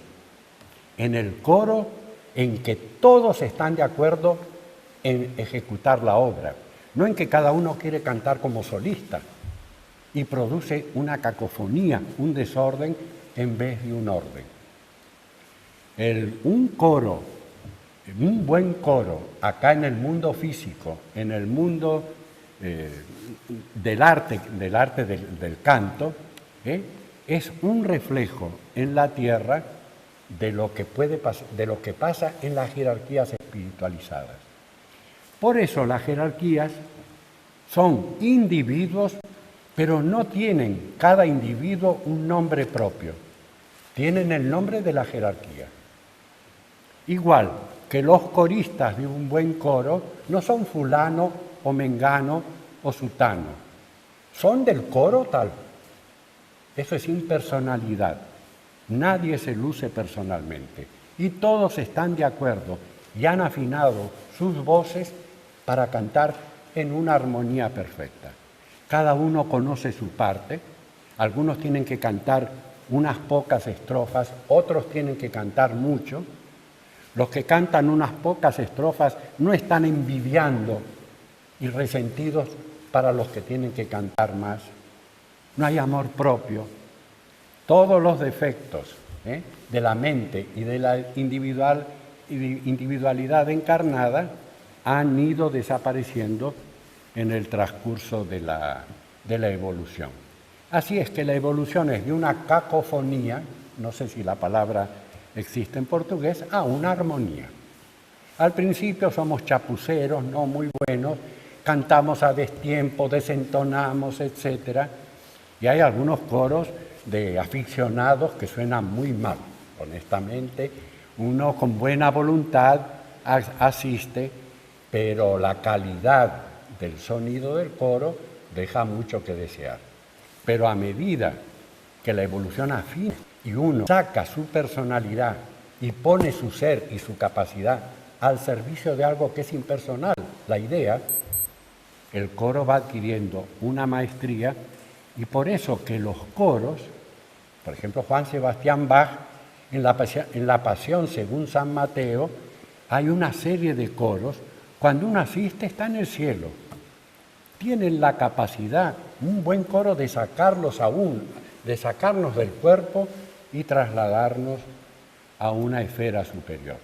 en el coro en que todos están de acuerdo en ejecutar la obra, no en que cada uno quiere cantar como solista y produce una cacofonía, un desorden en vez de un orden. Un buen coro, acá en el mundo físico, en el mundo del arte del canto, es un reflejo en la tierra de lo que pasa en las jerarquías espiritualizadas. Por eso las jerarquías son individuos, pero no tienen cada individuo un nombre propio. Tienen el nombre de la jerarquía. Igual que los coristas de un buen coro no son fulano o mengano o sutano. Son del coro tal. Eso es impersonalidad. Nadie se luce personalmente. Y todos están de acuerdo y han afinado sus voces para cantar en una armonía perfecta. Cada uno conoce su parte. Algunos tienen que cantar unas pocas estrofas, otros tienen que cantar mucho. Los que cantan unas pocas estrofas no están envidiando y resentidos para los que tienen que cantar más. No hay amor propio. Todos los defectos de la mente y de la individualidad encarnada han ido desapareciendo en el transcurso de la evolución. Así es que la evolución es de una cacofonía, no sé si la palabra existe en portugués, a una armonía. Al principio somos chapuceros, no muy buenos, cantamos a destiempo, desentonamos, etc. Y hay algunos coros de aficionados que suenan muy mal, honestamente. Uno con buena voluntad asiste, pero la calidad del sonido del coro deja mucho que desear. Pero a medida que la evolución afina y uno saca su personalidad y pone su ser y su capacidad al servicio de algo que es impersonal, la idea, el coro va adquiriendo una maestría, y por eso que los coros, por ejemplo, Juan Sebastián Bach En la Pasión, según San Mateo, hay una serie de coros. Cuando uno asiste, está en el cielo. Tienen la capacidad, un buen coro, de sacarnos del cuerpo y trasladarnos a una esfera superior.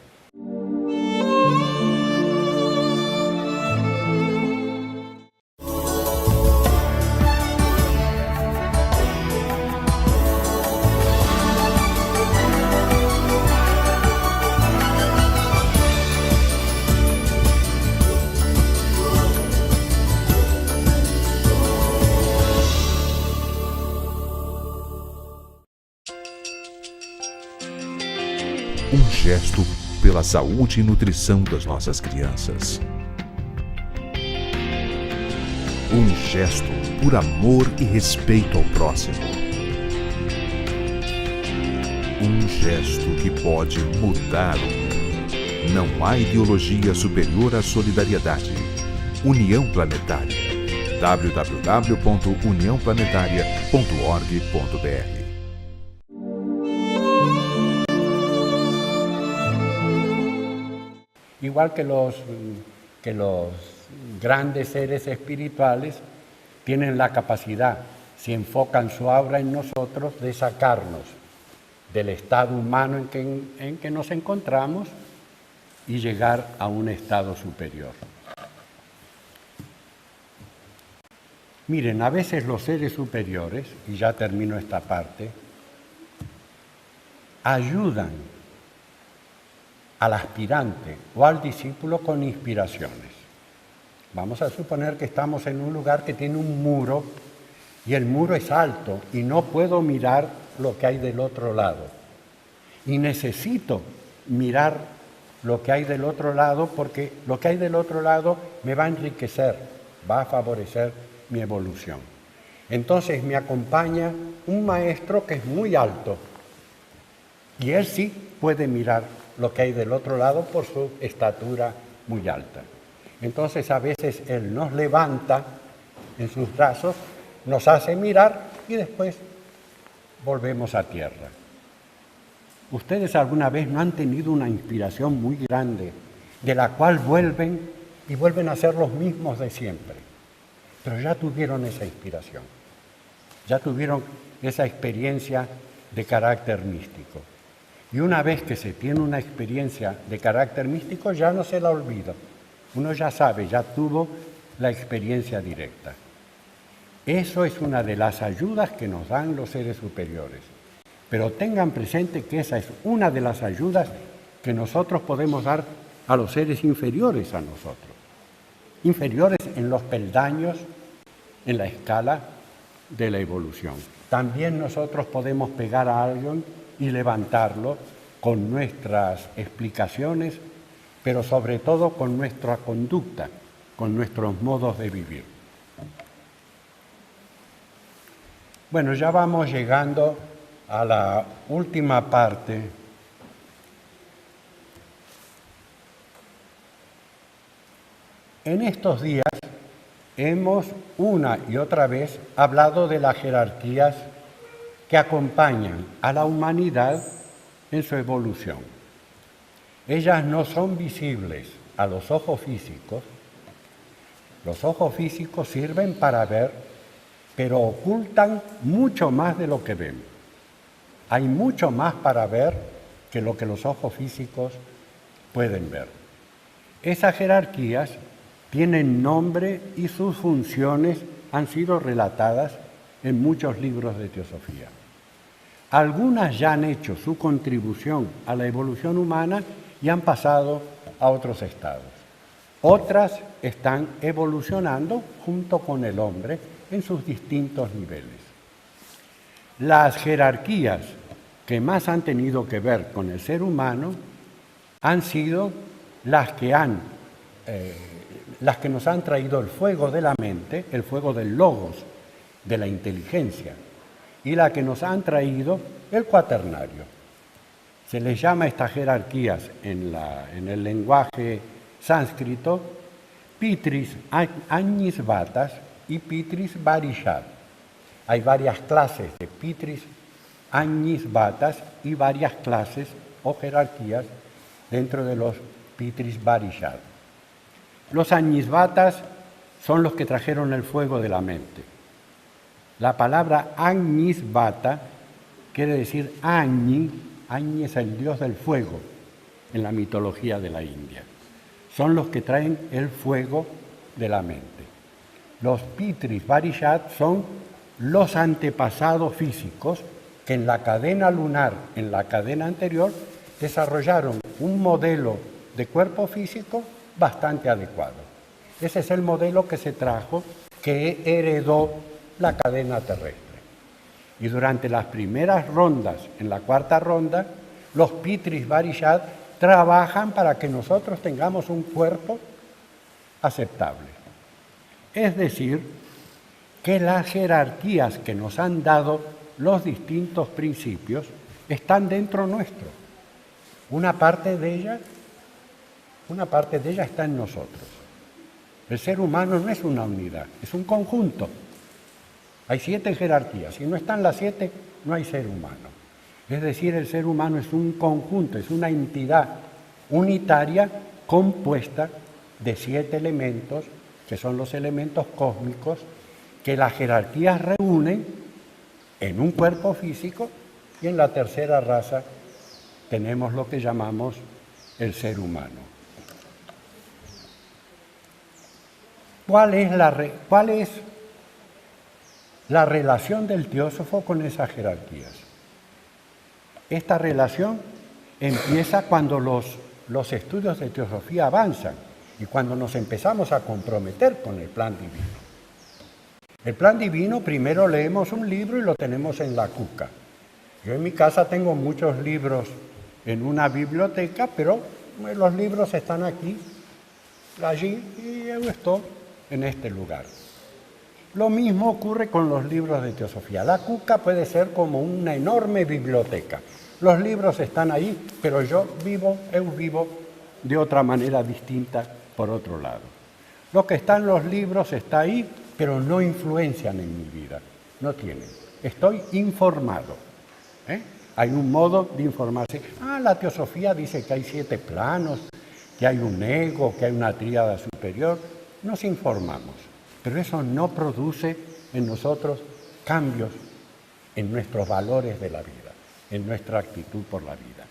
Um gesto pela saúde e nutrição das nossas crianças. Um gesto por amor e respeito ao próximo. Um gesto que pode mudar o mundo. Não há ideologia superior à solidariedade. União Planetária. www.uniãoplanetaria.org.br. Igual que los grandes seres espirituales tienen la capacidad, si enfocan su aura en nosotros, de sacarnos del estado humano en que nos encontramos y llegar a un estado superior. Miren, a veces los seres superiores, y ya termino esta parte, ayudan al aspirante o al discípulo con inspiraciones. Vamos a suponer que estamos en un lugar que tiene un muro y el muro es alto y no puedo mirar lo que hay del otro lado. Y necesito mirar lo que hay del otro lado porque lo que hay del otro lado me va a enriquecer, va a favorecer mi evolución. Entonces me acompaña un maestro que es muy alto y él sí puede mirar lo que hay del otro lado por su estatura muy alta. Entonces a veces él nos levanta en sus brazos, nos hace mirar y después volvemos a tierra. ¿Ustedes alguna vez no han tenido una inspiración muy grande de la cual vuelven a ser los mismos de siempre? Pero ya tuvieron esa inspiración, ya tuvieron esa experiencia de carácter místico. Y una vez que se tiene una experiencia de carácter místico, ya no se la olvida. Uno ya sabe, ya tuvo la experiencia directa. Eso es una de las ayudas que nos dan los seres superiores. Pero tengan presente que esa es una de las ayudas que nosotros podemos dar a los seres inferiores a nosotros. Inferiores en los peldaños, en la escala de la evolución. También nosotros podemos pegar a alguien y levantarlo con nuestras explicaciones, pero sobre todo con nuestra conducta, con nuestros modos de vivir. Bueno, ya vamos llegando a la última parte. En estos días hemos una y otra vez hablado de las jerarquías que acompañan a la humanidad en su evolución. Ellas no son visibles a los ojos físicos. Los ojos físicos sirven para ver, pero ocultan mucho más de lo que vemos. Hay mucho más para ver que lo que los ojos físicos pueden ver. Esas jerarquías tienen nombre y sus funciones han sido relatadas en muchos libros de teosofía. Algunas ya han hecho su contribución a la evolución humana y han pasado a otros estados. Otras están evolucionando junto con el hombre en sus distintos niveles. Las jerarquías que más han tenido que ver con el ser humano han sido las que nos han traído el fuego de la mente, el fuego del logos, de la inteligencia, y la que nos han traído el cuaternario. Se les llama a estas jerarquías en el lenguaje sánscrito Pitris Añisvatas y Pitris Varishad. Hay varias clases de Pitris Añisvatas y varias clases o jerarquías dentro de los Pitris Varishad. Los Añisvatas son los que trajeron el fuego de la mente. La palabra Añisvata quiere decir Añi. Añi es el dios del fuego en la mitología de la India. Son los que traen el fuego de la mente. Los Pitris Varishad son los antepasados físicos que en la cadena lunar, en la cadena anterior, desarrollaron un modelo de cuerpo físico bastante adecuado. Ese es el modelo que se trajo, que heredó la cadena terrestre. Y durante las primeras rondas, en la cuarta ronda, los Pitris Varishad trabajan para que nosotros tengamos un cuerpo aceptable. Es decir, que las jerarquías que nos han dado los distintos principios están dentro nuestro. Una parte de ella está en nosotros. El ser humano no es una unidad, es un conjunto. Hay 7 jerarquías. Si no están las 7, no hay ser humano. Es decir, el ser humano es un conjunto, es una entidad unitaria compuesta de 7 elementos, que son los elementos cósmicos, que las jerarquías reúnen en un cuerpo físico, y en la tercera raza tenemos lo que llamamos el ser humano. ¿Cuál es la relación del teósofo con esas jerarquías? Esta relación empieza cuando los estudios de teosofía avanzan y cuando nos empezamos a comprometer con el plan divino. El plan divino, primero leemos un libro y lo tenemos en la cuca. Yo en mi casa tengo muchos libros en una biblioteca, pero los libros están aquí, allí, y yo estoy en este lugar. Lo mismo ocurre con los libros de teosofía. La cuca puede ser como una enorme biblioteca. Los libros están ahí, pero yo vivo de otra manera distinta por otro lado. Lo que está en los libros está ahí, pero no influencian en mi vida. No tienen. Estoy informado. Hay un modo de informarse. La teosofía dice que hay 7 planos, que hay un ego, que hay una tríada superior. Nos informamos, pero eso no produce en nosotros cambios en nuestros valores de la vida, en nuestra actitud por la vida.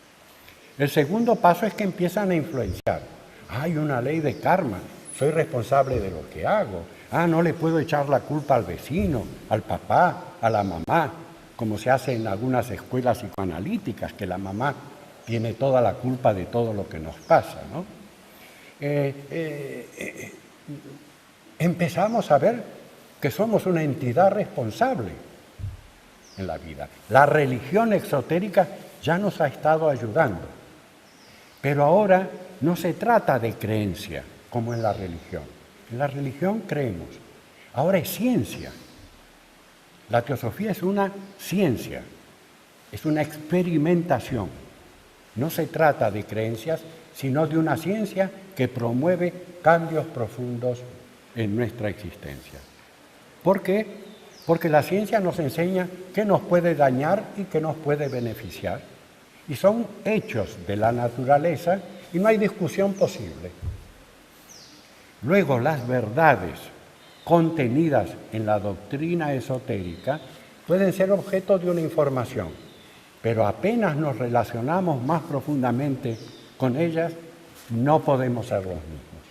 El segundo paso es que empiezan a influenciar. Hay una ley de karma, soy responsable de lo que hago. No le puedo echar la culpa al vecino, al papá, a la mamá, como se hace en algunas escuelas psicoanalíticas, que la mamá tiene toda la culpa de todo lo que nos pasa, ¿no? Empezamos a ver que somos una entidad responsable en la vida. La religión exotérica ya nos ha estado ayudando, pero ahora no se trata de creencia como en la religión. En la religión creemos, ahora es ciencia. La teosofía es una ciencia, es una experimentación. No se trata de creencias, sino de una ciencia que promueve cambios profundos en nuestra existencia. ¿Por qué? Porque la ciencia nos enseña qué nos puede dañar y qué nos puede beneficiar. Y son hechos de la naturaleza y no hay discusión posible. Luego, las verdades contenidas en la doctrina esotérica pueden ser objeto de una información, pero apenas nos relacionamos más profundamente con ellas, no podemos ser los mismos.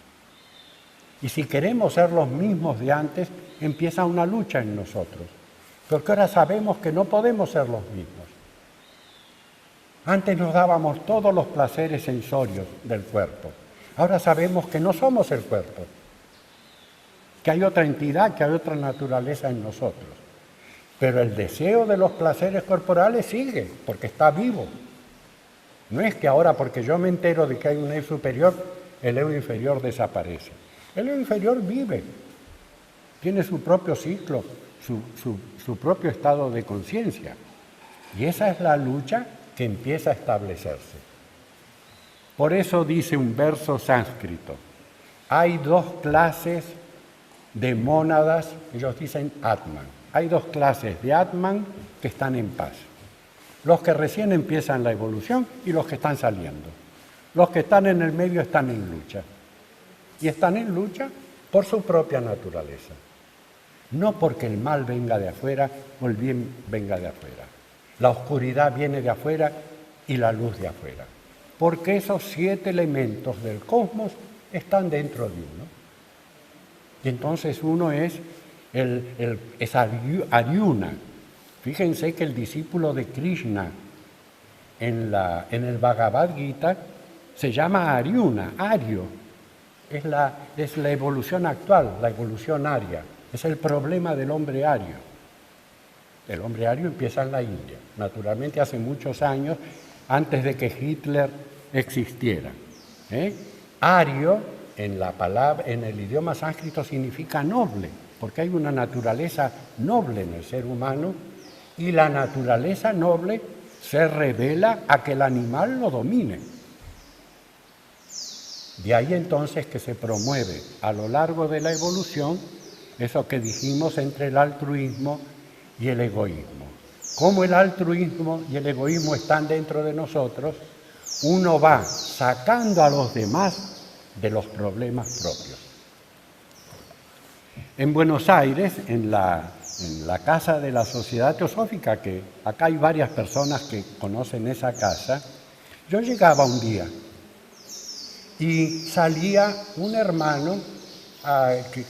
Y si queremos ser los mismos de antes, empieza una lucha en nosotros, porque ahora sabemos que no podemos ser los mismos. Antes nos dábamos todos los placeres sensorios del cuerpo, ahora sabemos que no somos el cuerpo, que hay otra entidad, que hay otra naturaleza en nosotros. Pero el deseo de los placeres corporales sigue, porque está vivo. No es que ahora, porque yo me entero de que hay un ego superior, el ego inferior desaparece. El ego inferior vive, tiene su propio ciclo, su propio estado de conciencia. Y esa es la lucha que empieza a establecerse. Por eso dice un verso sánscrito, hay 2 clases de mónadas, ellos dicen Atman. Hay 2 clases de Atman que están en paz. los que recién empiezan la evolución y los que están saliendo. Los que están en el medio están en lucha. Y están en lucha por su propia naturaleza. No porque el mal venga de afuera o el bien venga de afuera. La oscuridad viene de afuera y la luz de afuera. Porque esos 7 elementos del cosmos están dentro de uno. Y entonces uno es Aryuna. Fíjense que el discípulo de Krishna en el Bhagavad Gita se llama Aryuna, Ario. Es la evolución actual, la evolución aria. Es el problema del hombre ario. El hombre ario empieza en la India, naturalmente hace muchos años, antes de que Hitler existiera. Ario, en el idioma sánscrito, significa noble, porque hay una naturaleza noble en el ser humano, y la naturaleza noble se revela a que el animal lo domine. De ahí entonces que se promueve a lo largo de la evolución eso que dijimos entre el altruismo y el egoísmo. Como el altruismo y el egoísmo están dentro de nosotros, uno va sacando a los demás de los problemas propios. En Buenos Aires, en la casa de la Sociedad Teosófica, que acá hay varias personas que conocen esa casa, yo llegaba un día y salía un hermano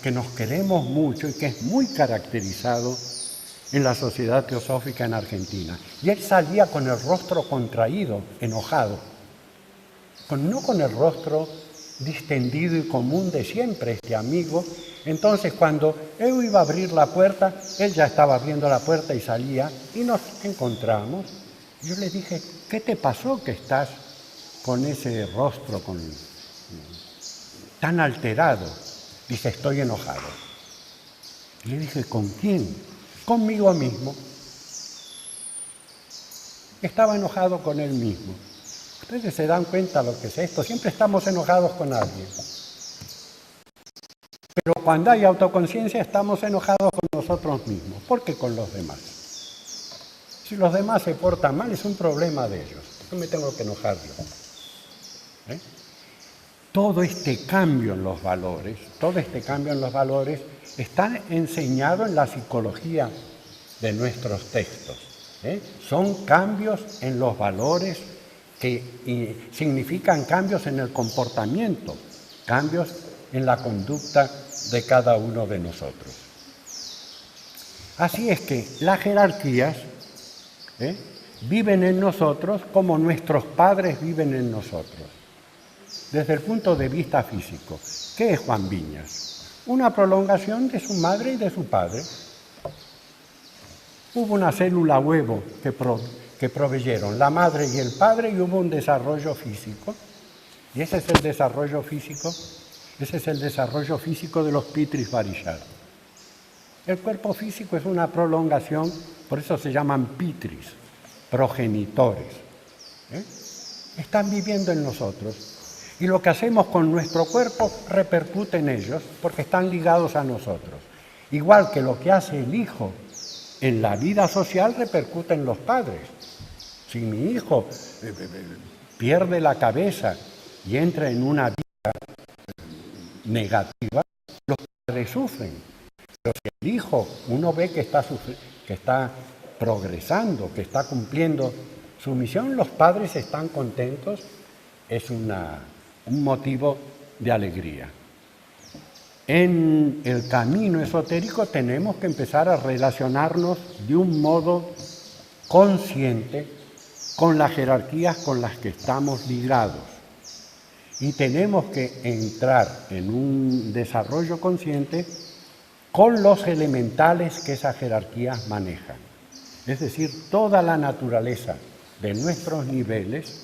que nos queremos mucho y que es muy caracterizado en la Sociedad Teosófica en Argentina. Y él salía con el rostro contraído, enojado, no con el rostro distendido y común de siempre, este amigo. Entonces, cuando él iba a abrir la puerta, él ya estaba abriendo la puerta y salía, y nos encontramos. Yo le dije, ¿qué te pasó que estás con ese rostro tan alterado? Dice, estoy enojado. Y le dije, ¿con quién? Conmigo mismo. Estaba enojado con él mismo. Ustedes se dan cuenta de lo que es esto. Siempre estamos enojados con alguien. Pero cuando hay autoconciencia estamos enojados con nosotros mismos. ¿Por qué con los demás? Si los demás se portan mal es un problema de ellos. No me tengo que enojar yo. Todo este cambio en los valores, está enseñado en la psicología de nuestros textos. Son cambios en los valores que significan cambios en el comportamiento, cambios en la conducta de cada uno de nosotros. Así es que las jerarquías viven en nosotros como nuestros padres viven en nosotros. Desde el punto de vista físico, ¿qué es Juan Viñas? Una prolongación de su madre y de su padre. Hubo una célula huevo que proveyeron la madre y el padre y hubo un desarrollo físico. Y ese es el desarrollo físico, de los Pitris Varishar. El cuerpo físico es una prolongación, por eso se llaman Pitris, progenitores. Están viviendo en nosotros. Y lo que hacemos con nuestro cuerpo repercute en ellos porque están ligados a nosotros. Igual que lo que hace el hijo en la vida social repercute en los padres. Si mi hijo pierde la cabeza y entra en una vida negativa, los padres sufren. Pero si el hijo uno ve que está progresando, que está cumpliendo su misión, los padres están contentos, es un motivo de alegría. En el camino esotérico tenemos que empezar a relacionarnos de un modo consciente con las jerarquías con las que estamos ligados. Y tenemos que entrar en un desarrollo consciente con los elementales que esas jerarquías manejan. Es decir, toda la naturaleza de nuestros niveles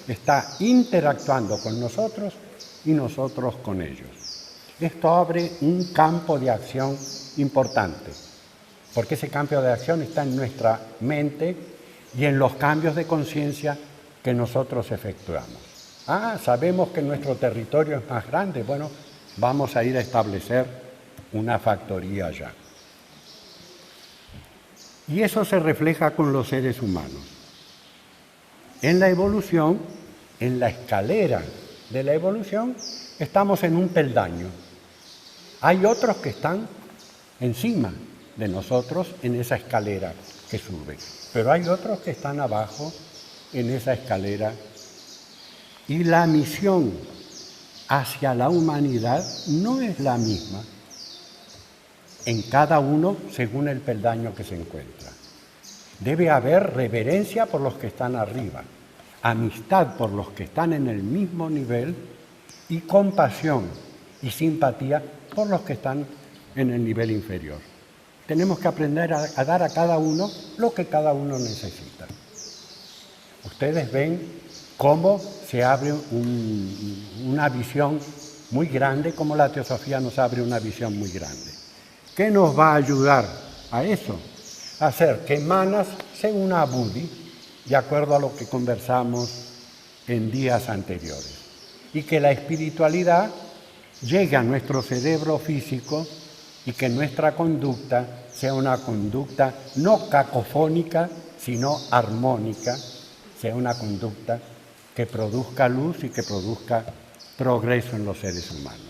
está interactuando con nosotros y nosotros con ellos. Esto abre un campo de acción importante, porque ese campo de acción está en nuestra mente y en los cambios de conciencia que nosotros efectuamos. Sabemos que nuestro territorio es más grande, bueno, vamos a ir a establecer una factoría allá. Y eso se refleja con los seres humanos. En la evolución, en la escalera de la evolución, estamos en un peldaño. Hay otros que están encima de nosotros en esa escalera que sube, pero hay otros que están abajo en esa escalera. Y la misión hacia la humanidad no es la misma en cada uno según el peldaño que se encuentra. Debe haber reverencia por los que están arriba, amistad por los que están en el mismo nivel y compasión y simpatía por los que están en el nivel inferior. Tenemos que aprender a dar a cada uno lo que cada uno necesita. Ustedes ven cómo se abre una visión muy grande, cómo la teosofía nos abre una visión muy grande. ¿Qué nos va a ayudar a eso? A hacer que Manas se una a Buddhi, de acuerdo a lo que conversamos en días anteriores, y que la espiritualidad llegue a nuestro cerebro físico y que nuestra conducta sea una conducta no cacofónica, sino armónica, sea una conducta que produzca luz y que produzca progreso en los seres humanos.